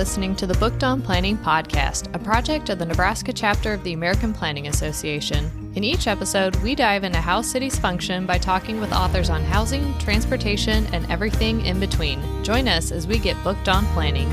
listening to the Booked on Planning podcast, a project of the Nebraska chapter of the American Planning Association. In each episode, we dive into how cities function by talking with authors on housing, transportation, and everything in between. Join us as we get booked on planning.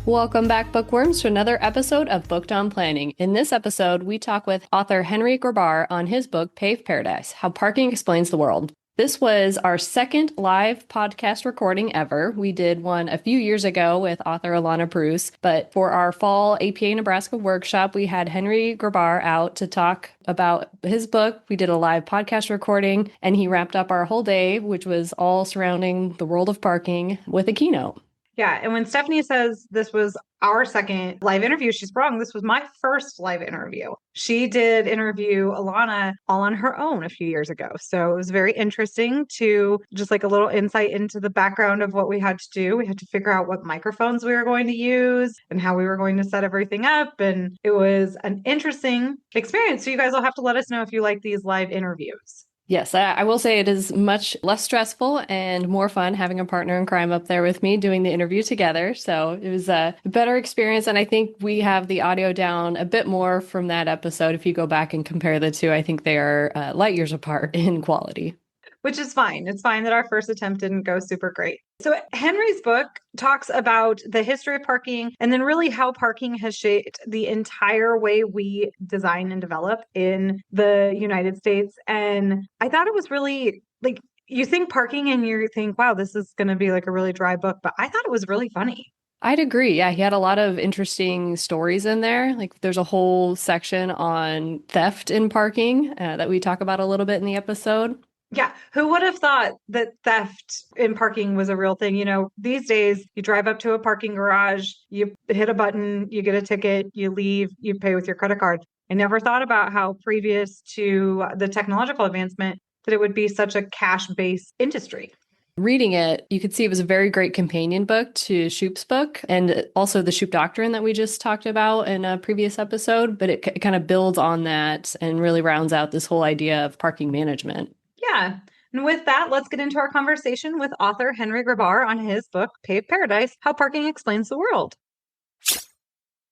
Welcome back, bookworms, to another episode of Booked on Planning. In this episode, we talk with author Henry Grabar on his book, Paved Paradise, How Parking Explains the World. This was our second live podcast recording ever. We did one a few years ago with author Alana Bruce, but for our fall APA Nebraska workshop, we had Henry Grabar out to talk about his book. We did a live podcast recording, and he wrapped up our whole day, which was all surrounding the world of parking, with a keynote. Yeah. And when Stephanie says this was our second live interview, she's wrong. This was my first live interview. She did interview Alana all on her own a few years ago. So it was very interesting to just like a little insight into the background of what we had to do. We had to figure out what microphones we were going to use and how we were going to set everything up. And it was an interesting experience. So you guys will have to let us know if you like these live interviews. Yes, I will say it is much less stressful and more fun having a partner in crime up there with me doing the interview together. So it was a better experience. And I think we have the audio down a bit more from that episode. If you go back and compare the two, I think they are light years apart in quality. Which is fine. It's fine that our first attempt didn't go super great. So Henry's book talks about the history of parking and then really how parking has shaped the entire way we design and develop in the United States. And I thought it was really like, you think parking and you think, wow, this is going to be like a really dry book, but I thought it was really funny. I'd agree. Yeah, he had a lot of interesting stories in there. Like there's a whole section on theft in parking that we talk about a little bit in the episode. Yeah. Who would have thought that theft in parking was a real thing? You know, these days you drive up to a parking garage, you hit a button, you get a ticket, you leave, you pay with your credit card. I never thought about how previous to the technological advancement that it would be such a cash-based industry. Reading it, you could see it was a very great companion book to Shoup's book and also the Shoup Doctrine that we just talked about in a previous episode, but it kind of builds on that and really rounds out this whole idea of parking management. Yeah. And with that, let's get into our conversation with author Henry Grabar on his book, Paved Paradise, How Parking Explains the World.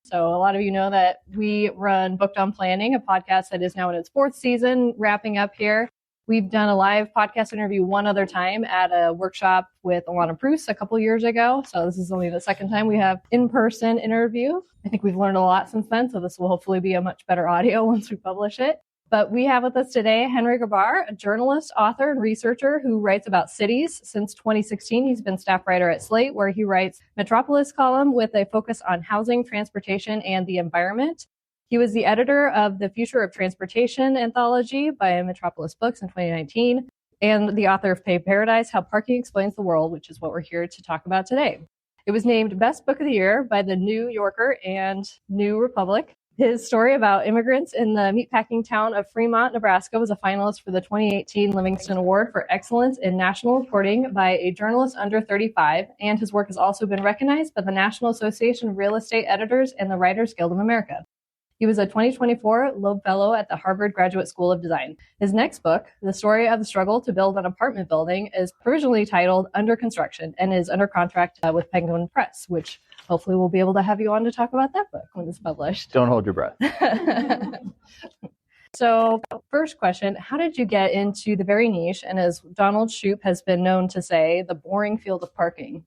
So a lot of you know that we run Booked on Planning, a podcast that is now in its fourth season, wrapping up here. We've done a live podcast interview one other time at a workshop with Alana Bruce a couple years ago. So this is only the second time we have in-person interview. I think we've learned a lot since then. So this will hopefully be a much better audio once we publish it. But we have with us today Henry Grabar, a journalist, author, and researcher who writes about cities. Since 2016, he's been staff writer at Slate, where he writes Metropolis column with a focus on housing, transportation, and the environment. He was the editor of the Future of Transportation anthology by Metropolis Books in 2019, and the author of Paved Paradise, How Parking Explains the World, which is what we're here to talk about today. It was named Best Book of the Year by the New Yorker and New Republic. His story about immigrants in the meatpacking town of Fremont, Nebraska was a finalist for the 2018 Livingston Award for Excellence in National Reporting by a journalist under 35, and his work has also been recognized by the National Association of Real Estate Editors and the Writers Guild of America. He was a 2024 Logue Fellow at the Harvard Graduate School of Design. His next book, The Story of the Struggle to Build an Apartment Building, is provisionally titled Under Construction and is under contract with Penguin Press, which hopefully we'll be able to have you on to talk about that book when it's published. Don't hold your breath. So first question, how did you get into the very niche, and as Donald Shoup has been known to say, the boring field of parking?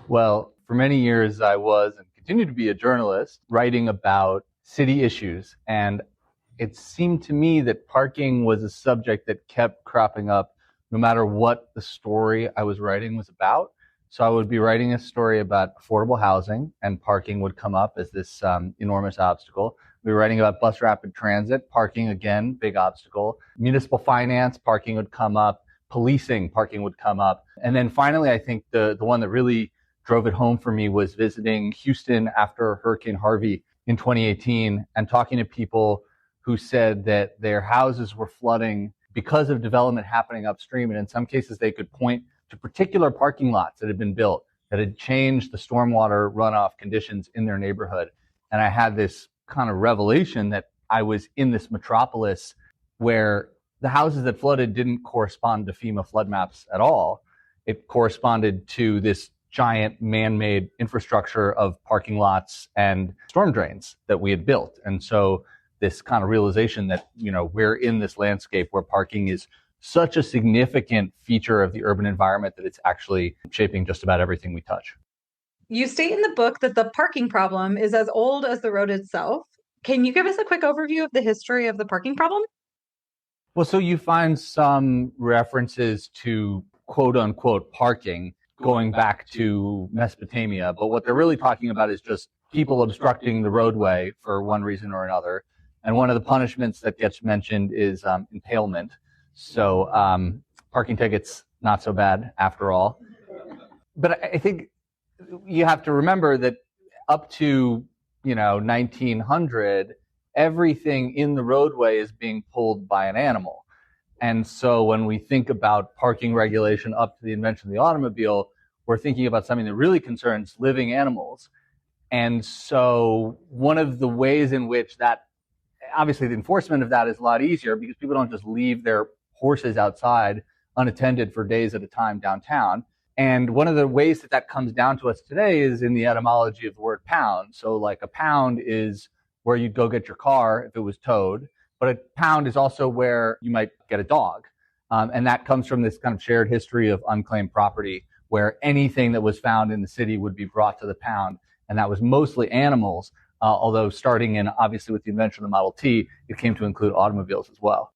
Well, for many years I was and continue to be a journalist writing about city issues. And it seemed to me that parking was a subject that kept cropping up no matter what the story I was writing was about. So I would be writing a story about affordable housing and parking would come up as this enormous obstacle. We were writing about bus rapid transit, parking again, big obstacle. Municipal finance, parking would come up. Policing, parking would come up. And then finally, I think the one that really drove it home for me was visiting Houston after Hurricane Harvey in 2018 and talking to people who said that their houses were flooding because of development happening upstream. And in some cases, they could point to particular parking lots that had been built that had changed the stormwater runoff conditions in their neighborhood. And I had this kind of revelation that I was in this metropolis where the houses that flooded didn't correspond to FEMA flood maps at all. It corresponded to this giant man-made infrastructure of parking lots and storm drains that we had built. And so this kind of realization that, we're in this landscape where parking is such a significant feature of the urban environment that it's actually shaping just about everything we touch. You state in the book that the parking problem is as old as the road itself. Can you give us a quick overview of the history of the parking problem? Well, so you find some references to quote unquote parking going back to Mesopotamia, but what they're really talking about is just people obstructing the roadway for one reason or another. And one of the punishments that gets mentioned is impalement. So parking tickets, not so bad after all. But I think you have to remember that up to 1900, everything in the roadway is being pulled by an animal. And so when we think about parking regulation up to the invention of the automobile, we're thinking about something that really concerns living animals. And so one of the ways in which that, obviously the enforcement of that is a lot easier because people don't just leave their horses outside unattended for days at a time downtown. And one of the ways that comes down to us today is in the etymology of the word pound. So like a pound is where you'd go get your car if it was towed, but a pound is also where you might get a dog. And that comes from this kind of shared history of unclaimed property where anything that was found in the city would be brought to the pound. And that was mostly animals, although starting in, obviously, with the invention of the Model T, it came to include automobiles as well.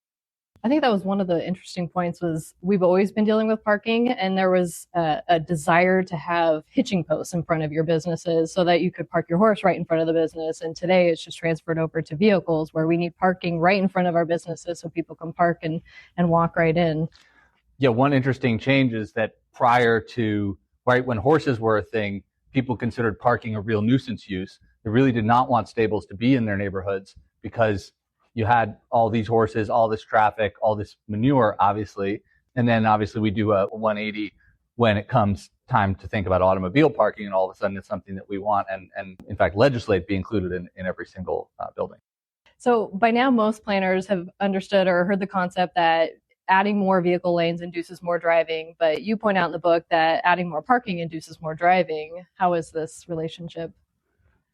I think that was one of the interesting points was we've always been dealing with parking, and there was a desire to have hitching posts in front of your businesses so that you could park your horse right in front of the business. And today it's just transferred over to vehicles where we need parking right in front of our businesses so people can park and walk right in. Yeah, one interesting change is that prior to, right when horses were a thing, people considered parking a real nuisance use. They really did not want stables to be in their neighborhoods because you had all these horses, all this traffic, all this manure, obviously. And then obviously we do a 180 when it comes time to think about automobile parking, and all of a sudden it's something that we want and in fact legislate be included in every single building. So by now most planners have understood or heard the concept that adding more vehicle lanes induces more driving, but you point out in the book that adding more parking induces more driving. How is this relationship?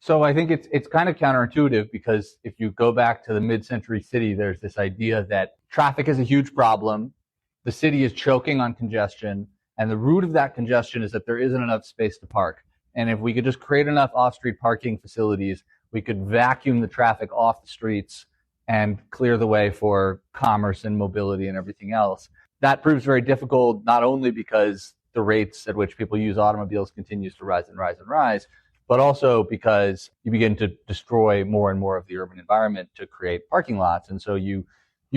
So I think it's kind of counterintuitive because if you go back to the mid-century city, there's this idea that traffic is a huge problem. The city is choking on congestion, and the root of that congestion is that there isn't enough space to park. And if we could just create enough off-street parking facilities, we could vacuum the traffic off the streets and clear the way for commerce and mobility and everything else. That proves very difficult, not only because the rates at which people use automobiles continues to rise and rise and rise, but also because you begin to destroy more and more of the urban environment to create parking lots. And so you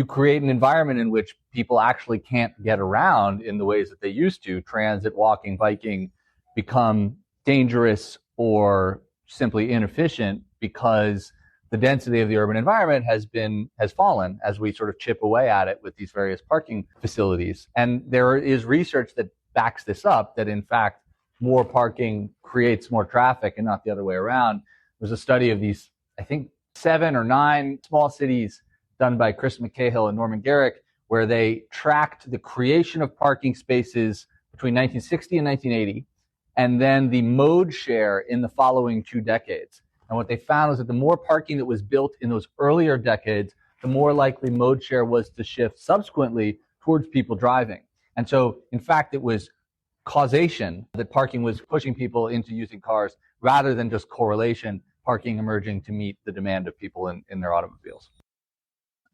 create an environment in which people actually can't get around in the ways that they used to. Transit, walking, biking become dangerous or simply inefficient because the density of the urban environment has fallen as we sort of chip away at it with these various parking facilities. And there is research that backs this up, that in fact, more parking creates more traffic and not the other way around. There's a study of these, I think, 7 or 9 small cities done by Chris McCahill and Norman Garrick, where they tracked the creation of parking spaces between 1960 and 1980, and then the mode share in the following 2 decades. And what they found was that the more parking that was built in those earlier decades, the more likely mode share was to shift subsequently towards people driving. And so, in fact, it was causation that parking was pushing people into using cars rather than just correlation, parking emerging to meet the demand of people in their automobiles.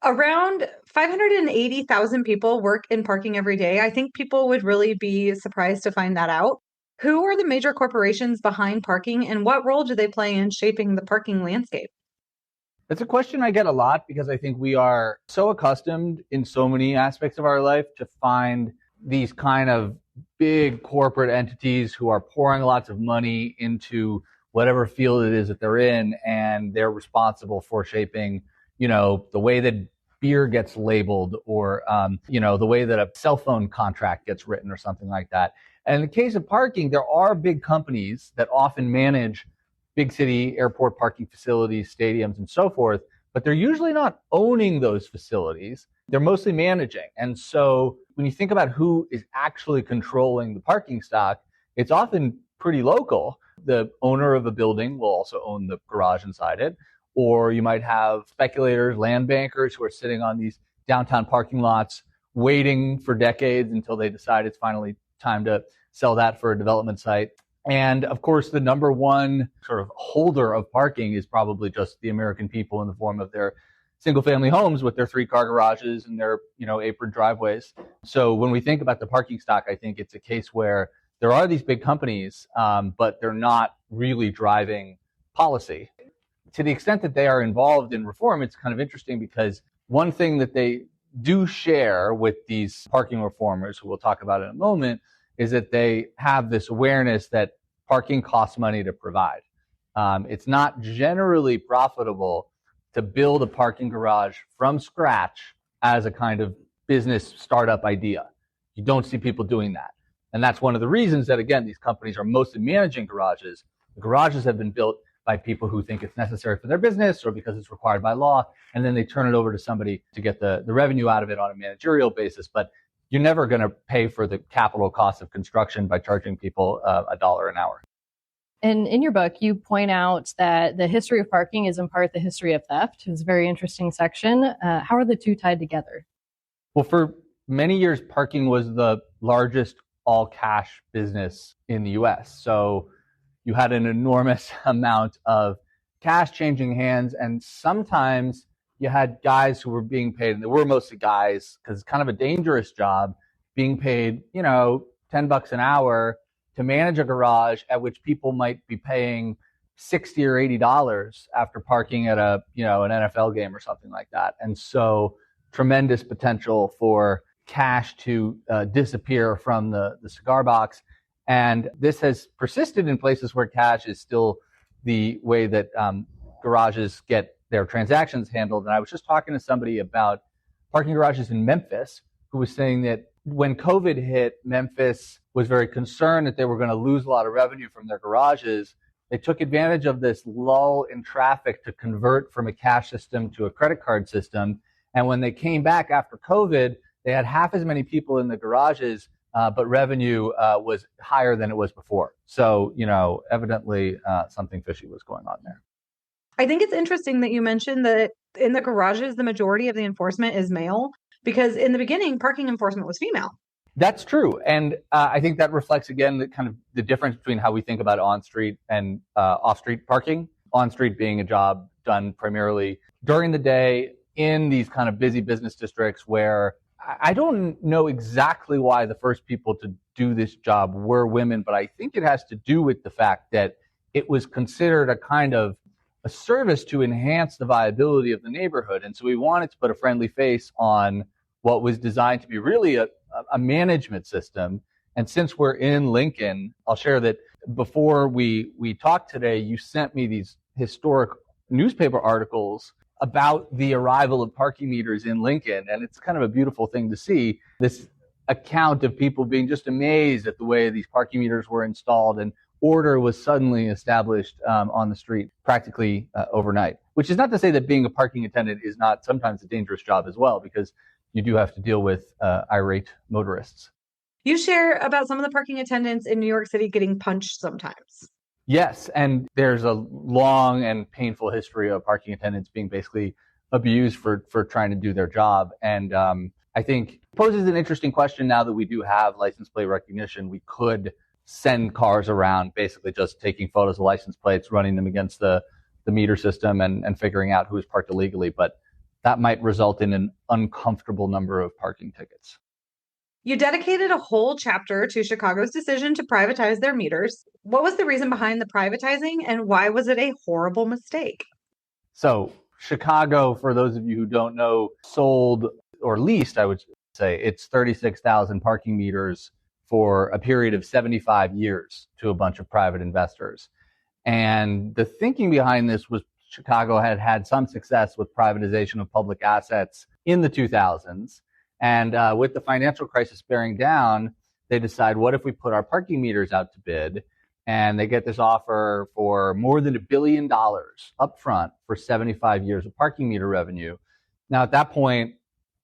Around 580,000 people work in parking every day. I think people would really be surprised to find that out. Who are the major corporations behind parking, and what role do they play in shaping the parking landscape? That's a question I get a lot because I think we are so accustomed in so many aspects of our life to find these kind of big corporate entities who are pouring lots of money into whatever field it is that they're in, and they're responsible for shaping, the way that beer gets labeled or, the way that a cell phone contract gets written or something like that. And in the case of parking, there are big companies that often manage big city airport parking facilities, stadiums, and so forth. but they're usually not owning those facilities. They're mostly managing. And so when you think about who is actually controlling the parking stock, it's often pretty local. The owner of a building will also own the garage inside it. Or you might have speculators, land bankers who are sitting on these downtown parking lots waiting for decades until they decide it's finally time to sell that for a development site. And of course, the number one sort of holder of parking is probably just the American people in the form of their single family homes with their 3-car garages and their, apron driveways. So when we think about the parking stock, I think it's a case where there are these big companies, but they're not really driving policy. To the extent that they are involved in reform, it's kind of interesting because one thing that they do share with these parking reformers, who we'll talk about in a moment, is that they have this awareness that parking costs money to provide. It's not generally profitable to build a parking garage from scratch as a kind of business startup idea. You don't see people doing that. And that's one of the reasons that, again, these companies are mostly managing garages. The garages have been built by people who think it's necessary for their business or because it's required by law, and then they turn it over to somebody to get the revenue out of it on a managerial basis. But you're never going to pay for the capital cost of construction by charging people $1 an hour. And in your book, you point out that the history of parking is in part the history of theft. It's a very interesting section. How are the two tied together? Well, for many years, parking was the largest all-cash business in the U.S. So you had an enormous amount of cash changing hands, and sometimes you had guys who were being paid, and they were mostly guys because it's kind of a dangerous job, being paid, $10 an hour to manage a garage at which people might be paying $60 or $80 after parking at an NFL game or something like that. And so tremendous potential for cash to disappear from the cigar box. And this has persisted in places where cash is still the way that garages get their transactions handled. And I was just talking to somebody about parking garages in Memphis who was saying that when COVID hit, Memphis was very concerned that they were going to lose a lot of revenue from their garages. They took advantage of this lull in traffic to convert from a cash system to a credit card system. And when they came back after COVID, they had half as many people in the garages, but revenue was higher than it was before. So, evidently something fishy was going on there. I think it's interesting that you mentioned that in the garages, the majority of the enforcement is male, because in the beginning, parking enforcement was female. That's true. And I think that reflects, again, the difference between how we think about on-street and off-street parking. On-street being a job done primarily during the day in these kind of busy business districts where I don't know exactly why the first people to do this job were women, but I think it has to do with the fact that it was considered a kind of a service to enhance the viability of the neighborhood. And so we wanted to put a friendly face on what was designed to be really a management system. And since we're in Lincoln, I'll share that before we talked today, you sent me these historic newspaper articles about the arrival of parking meters in Lincoln. And it's kind of a beautiful thing to see, this account of people being just amazed at the way these parking meters were installed, and order was suddenly established on the street practically overnight. Which is not to say that being a parking attendant is not sometimes a dangerous job as well, because you do have to deal with irate motorists. You share about some of the parking attendants in New York City getting punched sometimes. Yes, and there's a long and painful history of parking attendants being basically abused for trying to do their job. And I think poses an interesting question now that we do have license plate recognition. We could send cars around basically just taking photos of license plates, running them against the meter system and figuring out who is parked illegally. But that might result in an uncomfortable number of parking tickets. You dedicated a whole chapter to Chicago's decision to privatize their meters. What was the reason behind the privatizing, and why was it a horrible mistake? So Chicago, for those of you who don't know, sold, or leased, I would say, it's 36,000 parking meters for a period of 75 years to a bunch of private investors. And the thinking behind this was Chicago had some success with privatization of public assets in the 2000s. And with the financial crisis bearing down, they decide, what if we put our parking meters out to bid? and they get this offer for more than $1 billion up front for 75 years of parking meter revenue. Now, at that point,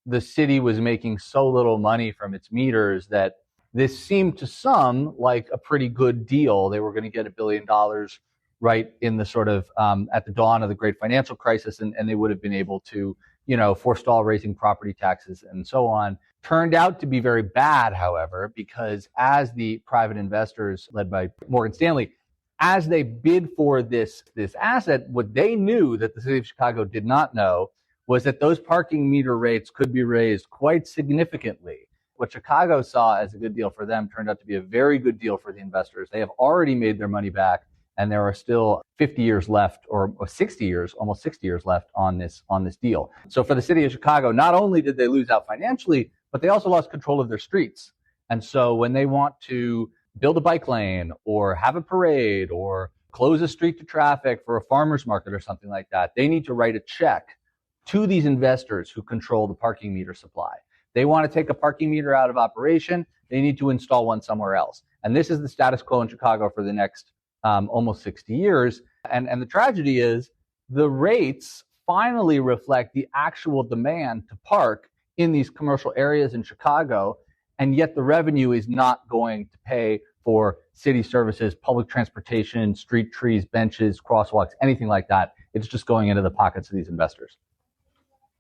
the city was making so little money from its meters that this seemed to some like a pretty good deal. They were going to get $1 billion right in the sort of at the dawn of the great financial crisis, and they would have been able to, forestall raising property taxes and so on. Turned out to be very bad, however, because as the private investors led by Morgan Stanley, as they bid for this asset, what they knew that the city of Chicago did not know was that those parking meter rates could be raised quite significantly. What Chicago saw as a good deal for them turned out to be a very good deal for the investors. They have already made their money back, and there are still 50 years left, or 60 years, almost 60 years left on this deal. So for the city of Chicago, not only did they lose out financially, but they also lost control of their streets. And so when they want to build a bike lane or have a parade or close a street to traffic for a farmer's market or something like that, they need to write a check to these investors who control the parking meter supply. They want to take a parking meter out of operation, they need to install one somewhere else. And this is the status quo in Chicago for the next almost 60 years. And the tragedy is the rates finally reflect the actual demand to park in these commercial areas in Chicago, and yet the revenue is not going to pay for city services, public transportation, street trees, benches, crosswalks, anything like that. It's just going into the pockets of these investors.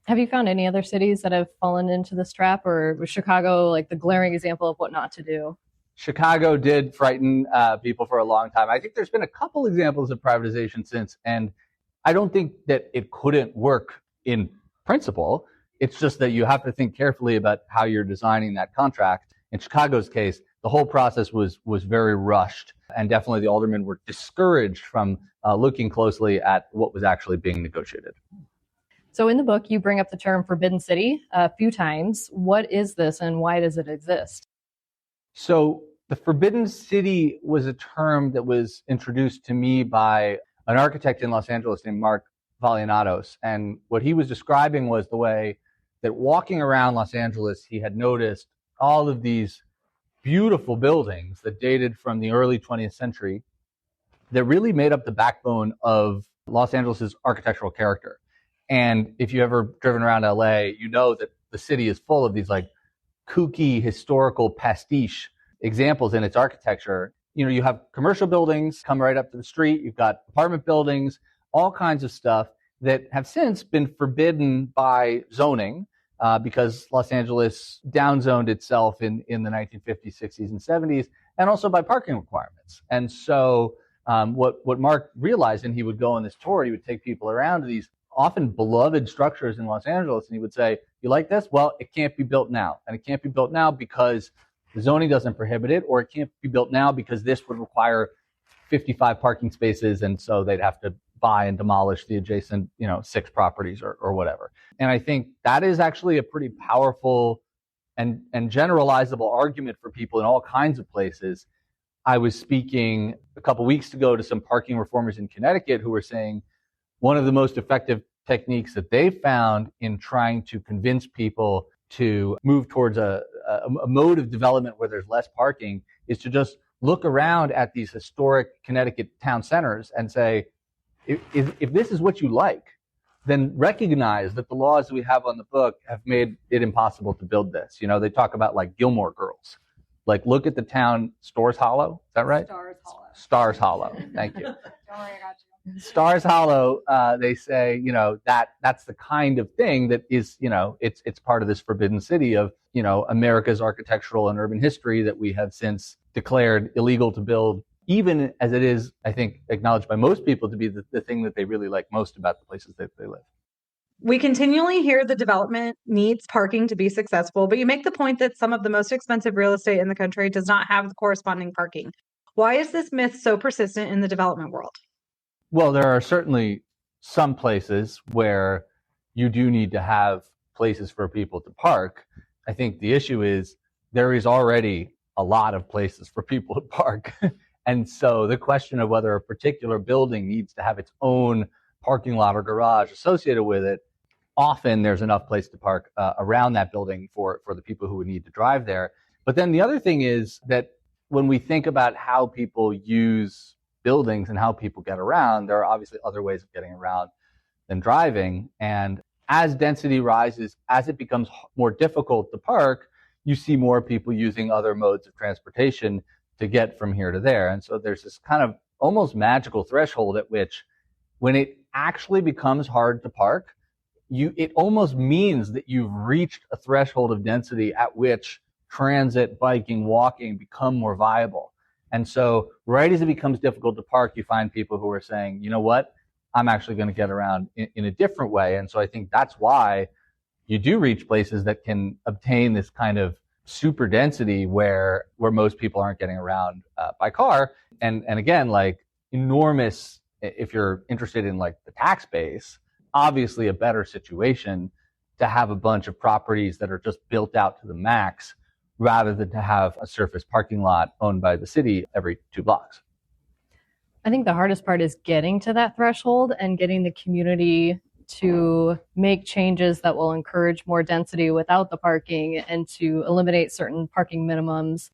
Have you found any other cities that have fallen into this trap, or was Chicago like the glaring example of what not to do? Chicago did frighten people for a long time. I think there's been a couple examples of privatization since, and I don't think that it couldn't work in principle. It's just that you have to think carefully about how you're designing that contract. In Chicago's case, the whole process was very rushed, and definitely the aldermen were discouraged from looking closely at what was actually being negotiated. So in the book, you bring up the term forbidden city a few times. What is this and why does it exist? So the forbidden city was a term that was introduced to me by an architect in Los Angeles named Mark Valianatos. And what he was describing was the way that walking around Los Angeles, he had noticed all of these beautiful buildings that dated from the early 20th century that really made up the backbone of Los Angeles's architectural character. And if you ever driven around LA, you know that the city is full of these like kooky historical pastiche examples in its architecture. You have commercial buildings come right up to the street. You've got apartment buildings, all kinds of stuff that have since been forbidden by zoning because Los Angeles downzoned itself in the 1950s, 60s, and 70s, and also by parking requirements. And so what Mark realized, and he would go on this tour, he would take people around to these often beloved structures in Los Angeles, and he would say, you like this? Well, it can't be built now. And it can't be built now because the zoning doesn't prohibit it, or it can't be built now because this would require 55 parking spaces, and so they'd have to buy and demolish the adjacent, 6 properties or whatever. And I think that is actually a pretty powerful and generalizable argument for people in all kinds of places. I was speaking a couple weeks ago to some parking reformers in Connecticut who were saying one of the most effective techniques that they found in trying to convince people to move towards a mode of development where there's less parking is to just look around at these historic Connecticut town centers and say, if this is what you like, then recognize that the laws we have on the book have made it impossible to build this. They talk about like Gilmore Girls. Like, look at the town Stars Hollow. Is that right? Stars Hollow. Stars Hollow. Thank you. Don't worry, I got you. Stars Hollow, they say, that's the kind of thing that is, it's part of this forbidden city of, America's architectural and urban history that we have since declared illegal to build, even as it is, I think, acknowledged by most people to be the thing that they really like most about the places that they live. We continually hear the development needs parking to be successful, but you make the point that some of the most expensive real estate in the country does not have the corresponding parking. Why is this myth so persistent in the development world? Well, there are certainly some places where you do need to have places for people to park. I think the issue is there is already a lot of places for people to park. And so the question of whether a particular building needs to have its own parking lot or garage associated with it, often there's enough place to park around that building for the people who would need to drive there. But then the other thing is that when we think about how people use buildings and how people get around, there are obviously other ways of getting around than driving. And as density rises, as it becomes more difficult to park, you see more people using other modes of transportation to get from here to there. And so there's this kind of almost magical threshold at which, when it actually becomes hard to park, it almost means that you've reached a threshold of density at which transit, biking, walking become more viable. And so right as it becomes difficult to park, you find people who are saying, you know what, I'm actually going to get around in a different way. And so I think that's why you do reach places that can obtain this kind of super density where most people aren't getting around by car. And again, like enormous, if you're interested in like the tax base, obviously a better situation to have a bunch of properties that are just built out to the max rather than to have a surface parking lot owned by the city every 2 blocks. I think the hardest part is getting to that threshold and getting the community to make changes that will encourage more density without the parking and to eliminate certain parking minimums.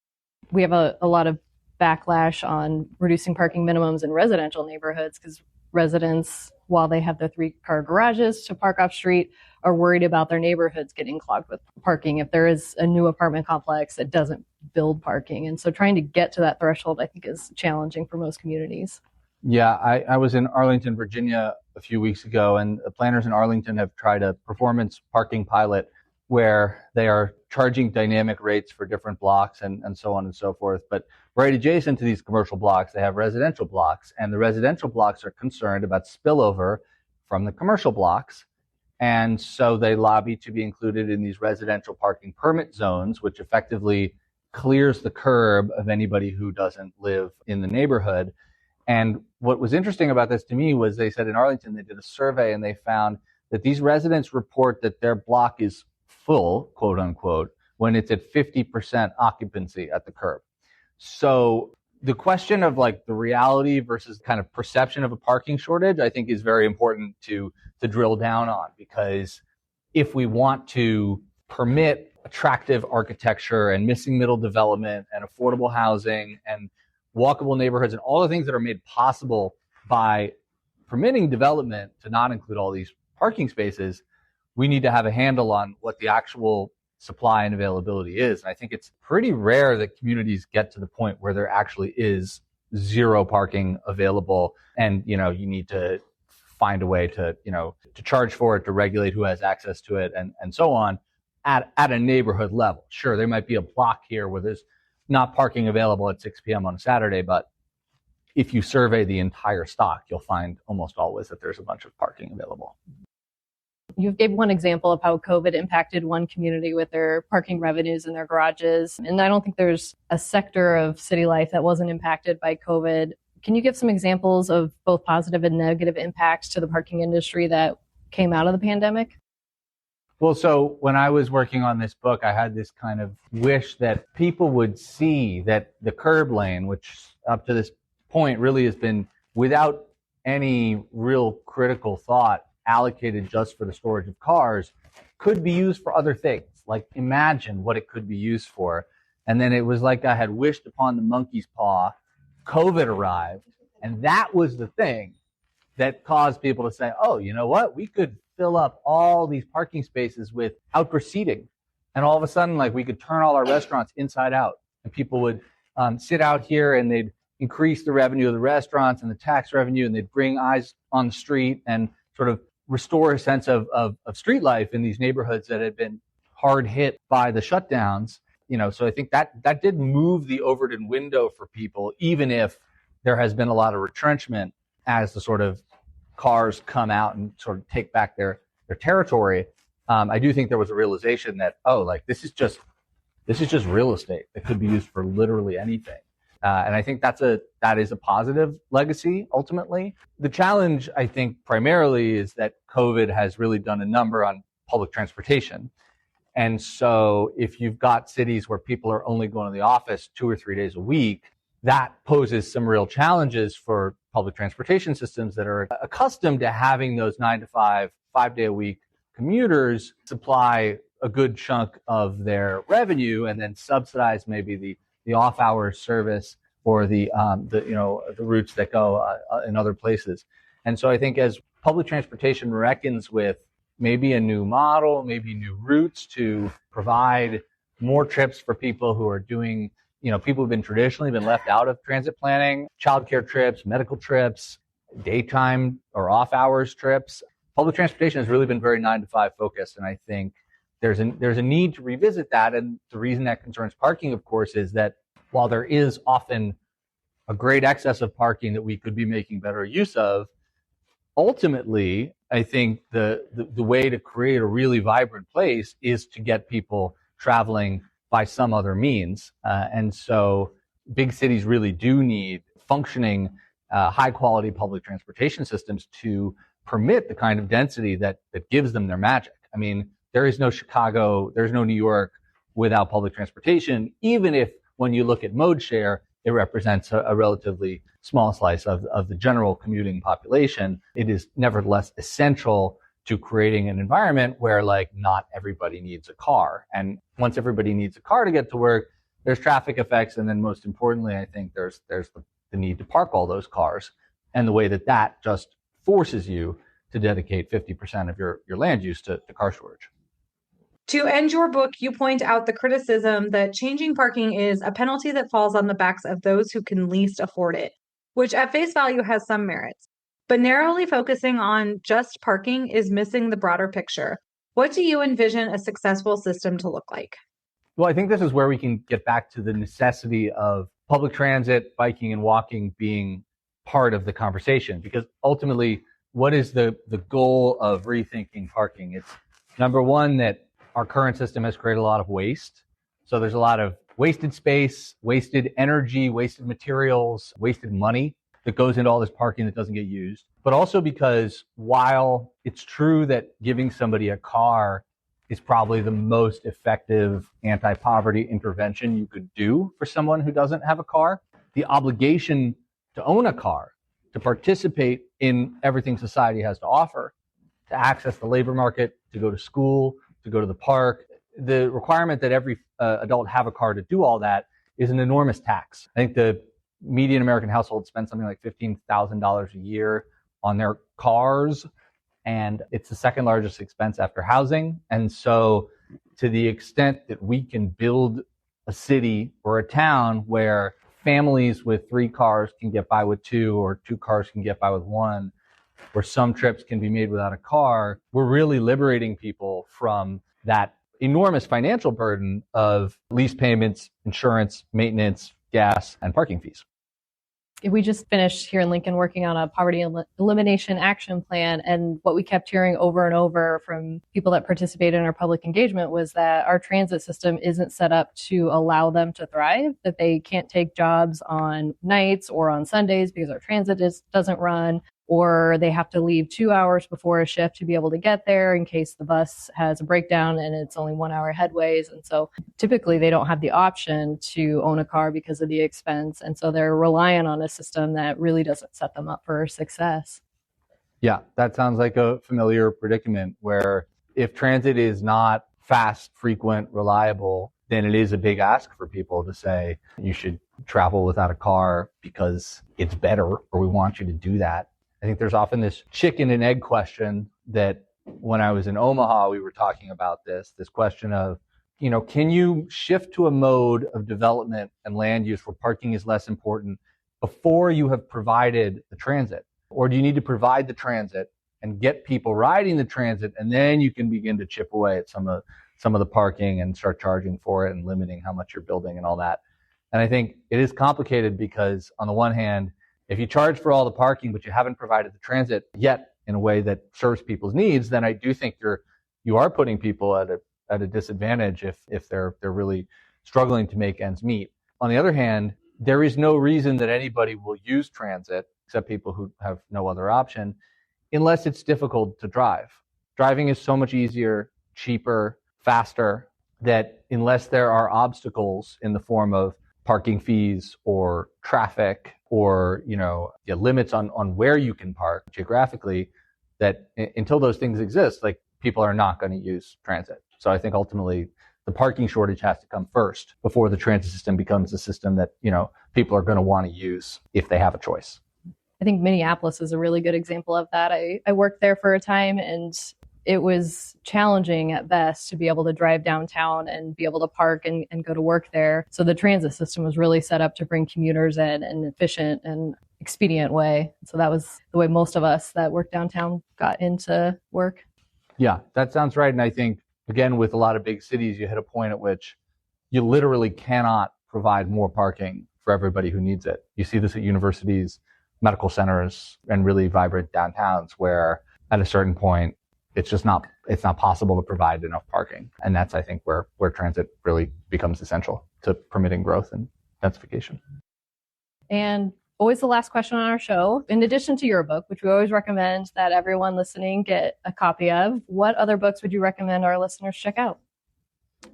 We have a lot of backlash on reducing parking minimums in residential neighborhoods because residents, while they have their 3-car garages to park off street, are worried about their neighborhoods getting clogged with parking if there is a new apartment complex that doesn't build parking. And so trying to get to that threshold, I think, is challenging for most communities. Yeah, I was in Arlington, Virginia a few weeks ago, and the planners in Arlington have tried a performance parking pilot where they are charging dynamic rates for different blocks and so on and so forth. But right adjacent to these commercial blocks, they have residential blocks, and the residential blocks are concerned about spillover from the commercial blocks. And so they lobby to be included in these residential parking permit zones, which effectively clears the curb of anybody who doesn't live in the neighborhood. And what was interesting about this to me was they said in Arlington, they did a survey and they found that these residents report that their block is full, quote unquote, when it's at 50% occupancy at the curb. So the question of like the reality versus kind of perception of a parking shortage, I think is very important to drill down on, because if we want to permit attractive architecture and missing middle development and affordable housing and walkable neighborhoods and all the things that are made possible by permitting development to not include all these parking spaces, we need to have a handle on what the actual supply and availability is. And I think it's pretty rare that communities get to the point where there actually is zero parking available. And, you need to find a way to charge for it, to regulate who has access to it and so on at a neighborhood level. Sure, there might be a block here where there's not parking available at 6 p.m. on a Saturday, but if you survey the entire stock, you'll find almost always that there's a bunch of parking available. You gave one example of how COVID impacted one community with their parking revenues in their garages. And I don't think there's a sector of city life that wasn't impacted by COVID. Can you give some examples of both positive and negative impacts to the parking industry that came out of the pandemic? Well, so when I was working on this book, I had this kind of wish that people would see that the curb lane, which up to this point really has been without any real critical thought allocated just for the storage of cars, could be used for other things. Like, imagine what it could be used for. And then it was like I had wished upon the monkey's paw. COVID arrived, and that was the thing that caused people to say, oh, you know what? We could fill up all these parking spaces with outdoor seating. And all of a sudden, like, we could turn all our restaurants inside out, and people would sit out here and they'd increase the revenue of the restaurants and the tax revenue, and they'd bring eyes on the street and sort of restore a sense of street life in these neighborhoods that had been hard hit by the shutdowns. So I think that did move the Overton window for people, even if there has been a lot of retrenchment as the sort of cars come out and sort of take back their territory. I do think there was a realization that, this is just real estate that could be used for literally anything. And I think that is a positive legacy, ultimately. The challenge, I think, primarily is that COVID has really done a number on public transportation. And so if you've got cities where people are only going to the office 2 or 3 days a week, that poses some real challenges for public transportation systems that are accustomed to having those 9 to 5, 5-day-a-week commuters supply a good chunk of their revenue and then subsidize maybe the the off-hours service or the routes that go in other places. And so I think as public transportation reckons with maybe a new model, maybe new routes to provide more trips for people who are doing, people who've been traditionally been left out of transit planning, childcare trips, medical trips, daytime or off-hours trips. Public transportation has really been very 9-to-5 focused, and I think there's a need to revisit that. And the reason that concerns parking, of course, is that while there is often a great excess of parking that we could be making better use of, ultimately, I think the way to create a really vibrant place is to get people traveling by some other means. And so big cities really do need functioning, high quality public transportation systems to permit the kind of density that gives them their magic. I mean, there is no Chicago, there's no New York without public transportation, even if when you look at mode share, it represents a relatively small slice of the general commuting population. It is nevertheless essential to creating an environment where not everybody needs a car. And once everybody needs a car to get to work, there's traffic effects. And then most importantly, I think there's the need to park all those cars, and the way that just forces you to dedicate 50% of your land use to car storage. To end your book, you point out the criticism that changing parking is a penalty that falls on the backs of those who can least afford it, which at face value has some merits. But narrowly focusing on just parking is missing the broader picture. What do you envision a successful system to look like? Well, I think this is where we can get back to the necessity of public transit, biking, and walking being part of the conversation. Because ultimately, what is the goal of rethinking parking? It's number one, that our current system has created a lot of waste. So there's a lot of wasted space, wasted energy, wasted materials, wasted money that goes into all this parking that doesn't get used. But also because while it's true that giving somebody a car is probably the most effective anti-poverty intervention you could do for someone who doesn't have a car, the obligation to own a car, to participate in everything society has to offer, to access the labor market, to go to school, to go to the park, the requirement that every adult have a car to do all that is an enormous tax. I think the median American household spends something like $15,000 a year on their cars, and it's the second largest expense after housing. And so to the extent that we can build a city or a town where families with 3 cars can get by with 2, or 2 cars can get by with 1, where some trips can be made without a car, we're really liberating people from that enormous financial burden of lease payments, insurance, maintenance, gas, and parking fees. We just finished here in Lincoln working on a poverty elimination action plan. And what we kept hearing over and over from people that participated in our public engagement was that our transit system isn't set up to allow them to thrive, that they can't take jobs on nights or on Sundays because our transit doesn't run, or they have to leave 2 hours before a shift to be able to get there in case the bus has a breakdown and it's only 1 hour headways. And so typically they don't have the option to own a car because of the expense. And so they're relying on a system that really doesn't set them up for success. Yeah, that sounds like a familiar predicament where if transit is not fast, frequent, reliable, then it is a big ask for people to say you should travel without a car because it's better, or we want you to do that. I think there's often this chicken and egg question that when I was in Omaha, we were talking about this question of, can you shift to a mode of development and land use where parking is less important before you have provided the transit? Or do you need to provide the transit and get people riding the transit, and then you can begin to chip away at some of the parking and start charging for it and limiting how much you're building and all that? And I think it is complicated because on the one hand, if you charge for all the parking, but you haven't provided the transit yet in a way that serves people's needs, then I do think you are putting people at a disadvantage if they're really struggling to make ends meet. On the other hand, there is no reason that anybody will use transit, except people who have no other option, unless it's difficult to drive. Driving is so much easier, cheaper, faster, that unless there are obstacles in the form of parking fees or traffic or limits on where you can park geographically, that until those things exist, people are not going to use transit. So I think ultimately the parking shortage has to come first before the transit system becomes a system that, people are going to want to use if they have a choice. I think Minneapolis is a really good example of that. I worked there for a time, and it was challenging at best to be able to drive downtown and be able to park and go to work there. So the transit system was really set up to bring commuters in an efficient and expedient way. So that was the way most of us that work downtown got into work. Yeah, that sounds right. And I think, again, with a lot of big cities, you hit a point at which you literally cannot provide more parking for everybody who needs it. You see this at universities, medical centers, and really vibrant downtowns where at a certain point, it's not possible to provide enough parking. And that's, I think, where transit really becomes essential to permitting growth and densification. And always the last question on our show, in addition to your book, which we always recommend that everyone listening get a copy of, what other books would you recommend our listeners check out?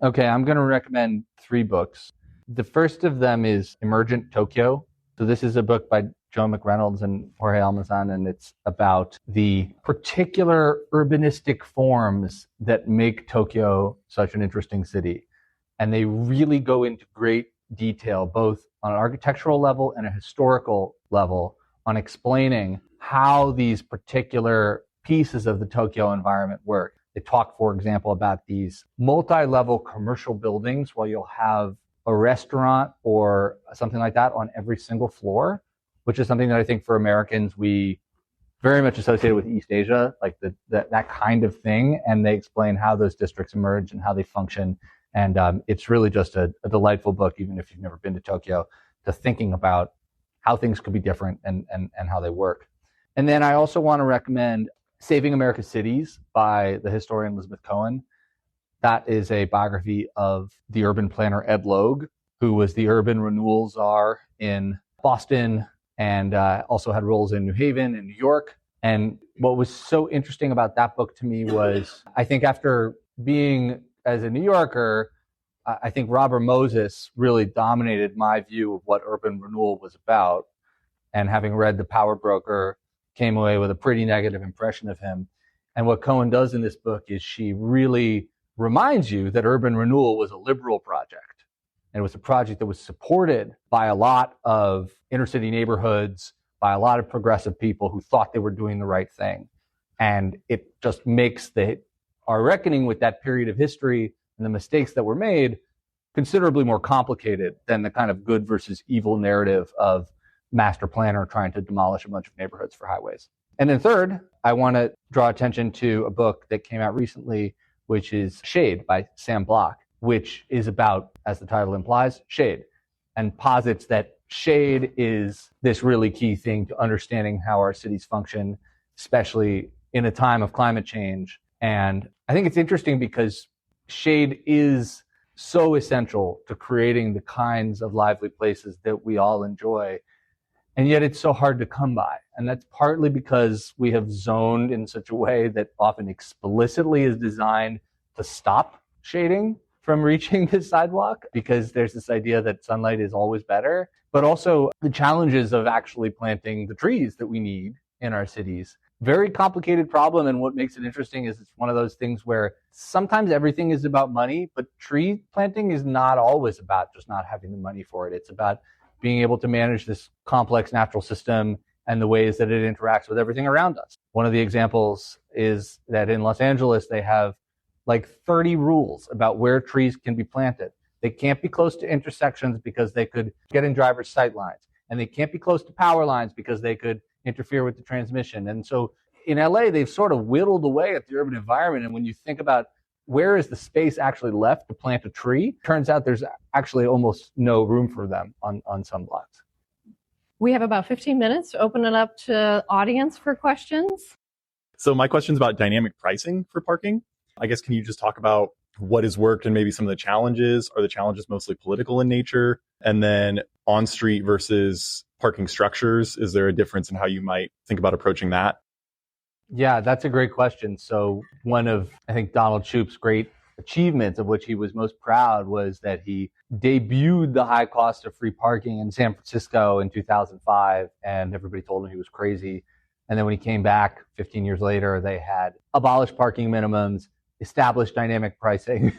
Okay, I'm going to recommend 3 books. The first of them is Emergent Tokyo. So this is a book by Joe McReynolds and Jorge Almazán, and it's about the particular urbanistic forms that make Tokyo such an interesting city. And they really go into great detail, both on an architectural level and a historical level, on explaining how these particular pieces of the Tokyo environment work. They talk, for example, about these multi-level commercial buildings where you'll have a restaurant or something like that on every single floor, which is something that I think for Americans, we very much associated with East Asia, like that kind of thing. And they explain how those districts emerge and how they function. And it's really just a delightful book, even if you've never been to Tokyo, to thinking about how things could be different and how they work. And then I also want to recommend Saving America's Cities by the historian Lizabeth Cohen. That is a biography of the urban planner Ed Logue, who was the urban renewal czar in Boston and also had roles in New Haven and New York. And what was so interesting about that book to me was, I think after being as a New Yorker, I think Robert Moses really dominated my view of what urban renewal was about. And having read The Power Broker, came away with a pretty negative impression of him. And what Cohen does in this book is she really reminds you that urban renewal was a liberal project. And it was a project that was supported by a lot of inner city neighborhoods, by a lot of progressive people who thought they were doing the right thing. And it just makes our reckoning with that period of history and the mistakes that were made considerably more complicated than the kind of good versus evil narrative of master planner trying to demolish a bunch of neighborhoods for highways. And then third, I want to draw attention to a book that came out recently, which is Shade by Sam Bloch, which is about, as the title implies, shade, and posits that shade is this really key thing to understanding how our cities function, especially in a time of climate change. And I think it's interesting because shade is so essential to creating the kinds of lively places that we all enjoy. And yet it's so hard to come by. And that's partly because we have zoned in such a way that often explicitly is designed to stop shading from reaching the sidewalk, because there's this idea that sunlight is always better, but also the challenges of actually planting the trees that we need in our cities. Very complicated problem. And what makes it interesting is it's one of those things where sometimes everything is about money, but tree planting is not always about just not having the money for it. It's about being able to manage this complex natural system and the ways that it interacts with everything around us. One of the examples is that in Los Angeles, they have like 30 rules about where trees can be planted. They can't be close to intersections because they could get in driver's sight lines. And they can't be close to power lines because they could interfere with the transmission. And so in LA, they've sort of whittled away at the urban environment. And when you think about where is the space actually left to plant a tree, turns out there's actually almost no room for them on some blocks. We have about 15 minutes to open it up to audience for questions. So my question is about dynamic pricing for parking. I guess, can you just talk about what has worked and maybe some of the challenges? Are the challenges mostly political in nature? And then on-street versus parking structures, is there a difference in how you might think about approaching that? Yeah, that's a great question. So one of, I think, Donald Shoup's great achievements, of which he was most proud, was that he debuted the high cost of free parking in San Francisco in 2005, and everybody told him he was crazy. And then when he came back 15 years later, they had abolished parking minimums, established dynamic pricing,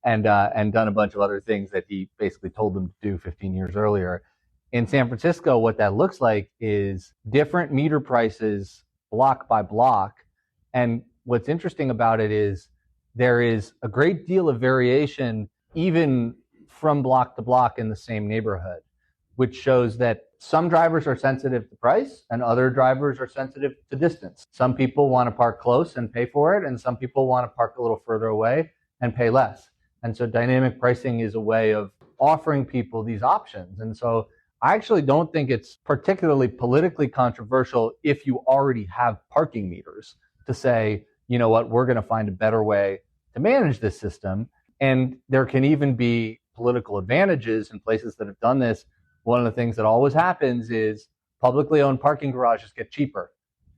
and done a bunch of other things that he basically told them to do 15 years earlier. In San Francisco, what that looks like is different meter prices block by block. And what's interesting about it is there is a great deal of variation even from block to block in the same neighborhood, which shows that some drivers are sensitive to price and other drivers are sensitive to distance. Some people want to park close and pay for it, and some people want to park a little further away and pay less. And so dynamic pricing is a way of offering people these options. And so I actually don't think it's particularly politically controversial if you already have parking meters to say, you know what, we're going to find a better way to manage this system. And there can even be political advantages in places that have done this. One of the things that always happens is publicly owned parking garages get cheaper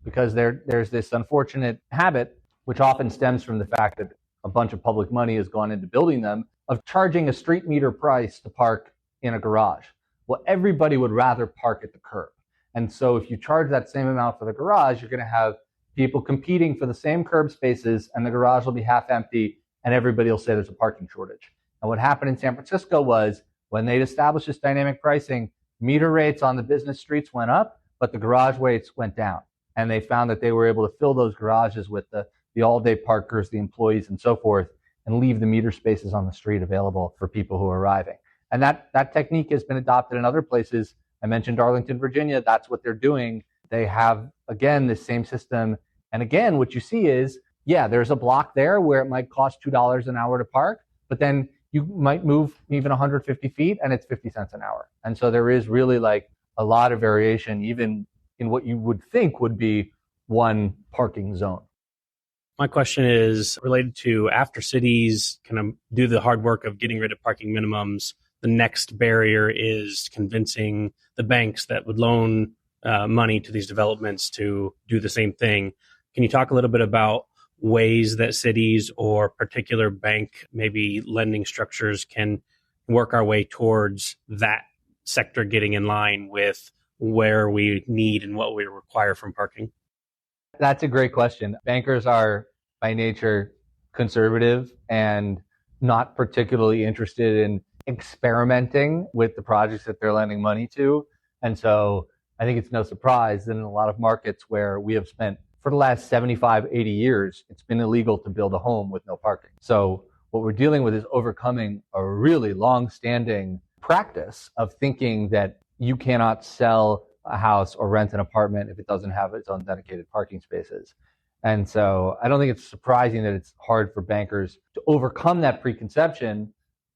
because there's this unfortunate habit, which often stems from the fact that a bunch of public money has gone into building them, of charging a street meter price to park in a garage. Well, everybody would rather park at the curb. And so if you charge that same amount for the garage, you're going to have people competing for the same curb spaces, and the garage will be half empty, and everybody will say there's a parking shortage. And what happened in San Francisco was when they'd established this dynamic pricing, meter rates on the business streets went up, but the garage rates went down. And they found that they were able to fill those garages with the all-day parkers, the employees, and so forth, and leave the meter spaces on the street available for people who are arriving. And that technique has been adopted in other places. I mentioned Arlington, Virginia. That's what they're doing. They have, again, this same system. And again, what you see is, yeah, there's a block there where it might cost $2 an hour to park, but then you might move even 150 feet and it's 50 cents an hour. And so there is really like a lot of variation, even in what you would think would be one parking zone. My question is related to after cities kind of do the hard work of getting rid of parking minimums, the next barrier is convincing the banks that would loan money to these developments to do the same thing. Can you talk a little bit about ways that cities or particular bank, maybe lending structures, can work our way towards that sector getting in line with where we need and what we require from parking? That's a great question. Bankers are by nature conservative and not particularly interested in experimenting with the projects that they're lending money to. And so I think it's no surprise that in a lot of markets where we have spent for the last 75, 80 years, it's been illegal to build a home with no parking. So what we're dealing with is overcoming a really long-standing practice of thinking that you cannot sell a house or rent an apartment if it doesn't have its own dedicated parking spaces. And so I don't think it's surprising that it's hard for bankers to overcome that preconception.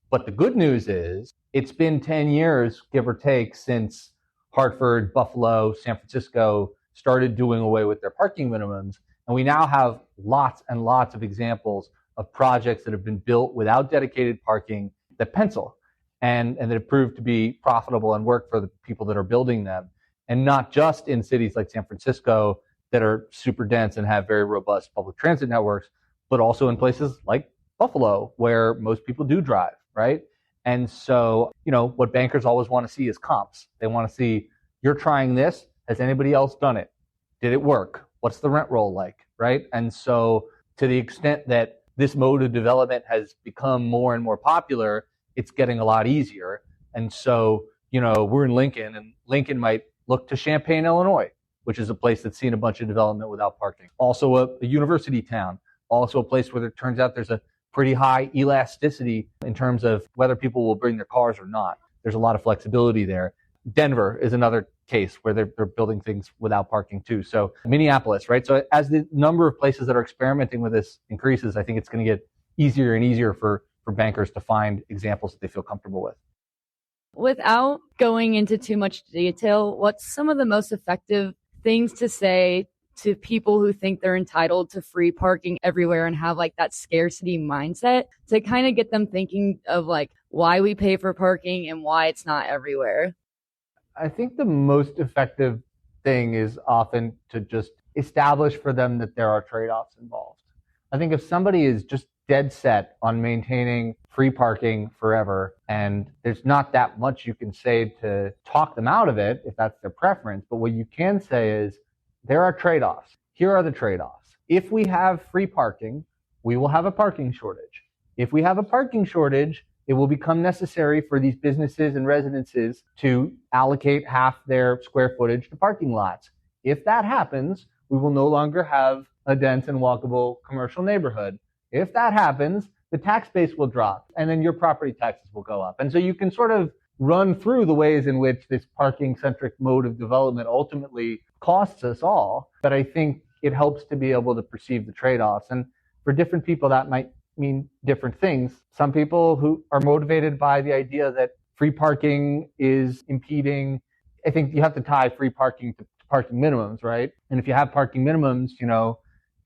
But the good news is it's been 10 years, give or take, since Hartford, Buffalo, San Francisco started doing away with their parking minimums. And we now have lots and lots of examples of projects that have been built without dedicated parking that pencil and that have proved to be profitable and work for the people that are building them. And not just in cities like San Francisco that are super dense and have very robust public transit networks, but also in places like Buffalo where most people do drive, right? And so, what bankers always want to see is comps. They want to see, you're trying this. Has anybody else done it? Did it work? What's the rent roll like, right? And so to the extent that this mode of development has become more and more popular, it's getting a lot easier. And so, we're in Lincoln, and Lincoln might look to Champaign, Illinois, which is a place that's seen a bunch of development without parking. Also a university town, also a place where it turns out there's a pretty high elasticity in terms of whether people will bring their cars or not. There's a lot of flexibility there. Denver is another case where they're building things without parking too. So Minneapolis, right? So as the number of places that are experimenting with this increases, I think it's going to get easier and easier for bankers to find examples that they feel comfortable with. Without going into too much detail, what's some of the most effective things to say to people who think they're entitled to free parking everywhere and have like that scarcity mindset to kind of get them thinking of like why we pay for parking and why it's not everywhere? I think the most effective thing is often to just establish for them that there are trade-offs involved. I think if somebody is just dead set on maintaining free parking forever, and there's not that much you can say to talk them out of it if that's their preference, but what you can say is there are trade-offs. Here are the trade-offs. If we have free parking, we will have a parking shortage. if we have a parking shortage, it will become necessary for these businesses and residences to allocate half their square footage to parking lots. If that happens, we will no longer have a dense and walkable commercial neighborhood. If that happens, the tax base will drop, and then your property taxes will go up. And so you can sort of run through the ways in which this parking-centric mode of development ultimately costs us all. But I think it helps to be able to perceive the trade-offs. And for different people, that might mean different things. Some people who are motivated by the idea that free parking is impeding, I think you have to tie free parking to parking minimums, right? And if you have parking minimums, you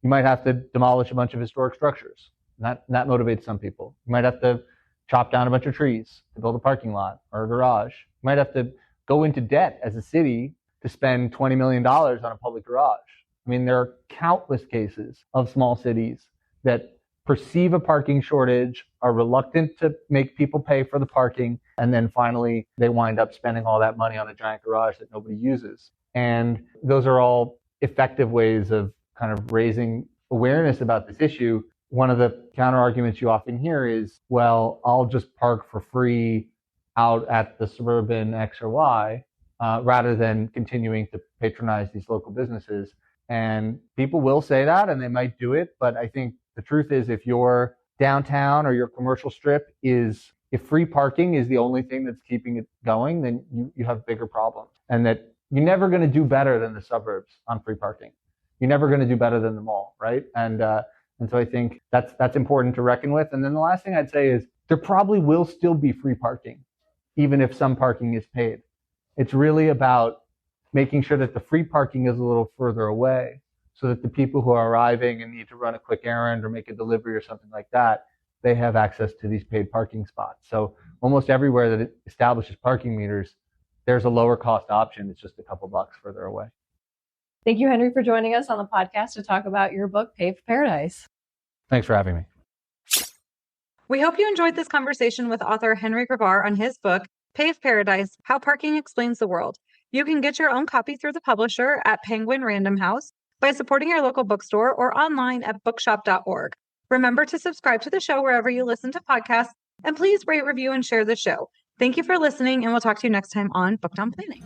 might have to demolish a bunch of historic structures. And that motivates some people. You might have to chop down a bunch of trees to build a parking lot or a garage. You might have to go into debt as a city to spend $20 million on a public garage. I mean, there are countless cases of small cities that perceive a parking shortage, are reluctant to make people pay for the parking, and then finally they wind up spending all that money on a giant garage that nobody uses. And those are all effective ways of kind of raising awareness about this issue. One of the counter arguments you often hear is, well, I'll just park for free out at the Suburban X or Y, rather than continuing to patronize these local businesses. And people will say that, and they might do it. But I think the truth is, if your downtown or your commercial strip if free parking is the only thing that's keeping it going, then you have bigger problems. And that you're never going to do better than the suburbs on free parking. You're never going to do better than the mall, right? And so I think that's important to reckon with. And then the last thing I'd say is there probably will still be free parking, even if some parking is paid. It's really about making sure that the free parking is a little further away, so that the people who are arriving and need to run a quick errand or make a delivery or something like that, they have access to these paid parking spots. So almost everywhere that it establishes parking meters, there's a lower cost option. It's just a couple bucks further away. Thank you, Henry, for joining us on the podcast to talk about your book, Paved Paradise. Thanks for having me. We hope you enjoyed this conversation with author Henry Grabar on his book, Paved Paradise, How Parking Explains the World. You can get your own copy through the publisher at Penguin Random House, by supporting your local bookstore, or online at bookshop.org. Remember to subscribe to the show wherever you listen to podcasts, and please rate, review, and share the show. Thank you for listening, and we'll talk to you next time on Booked on Planning.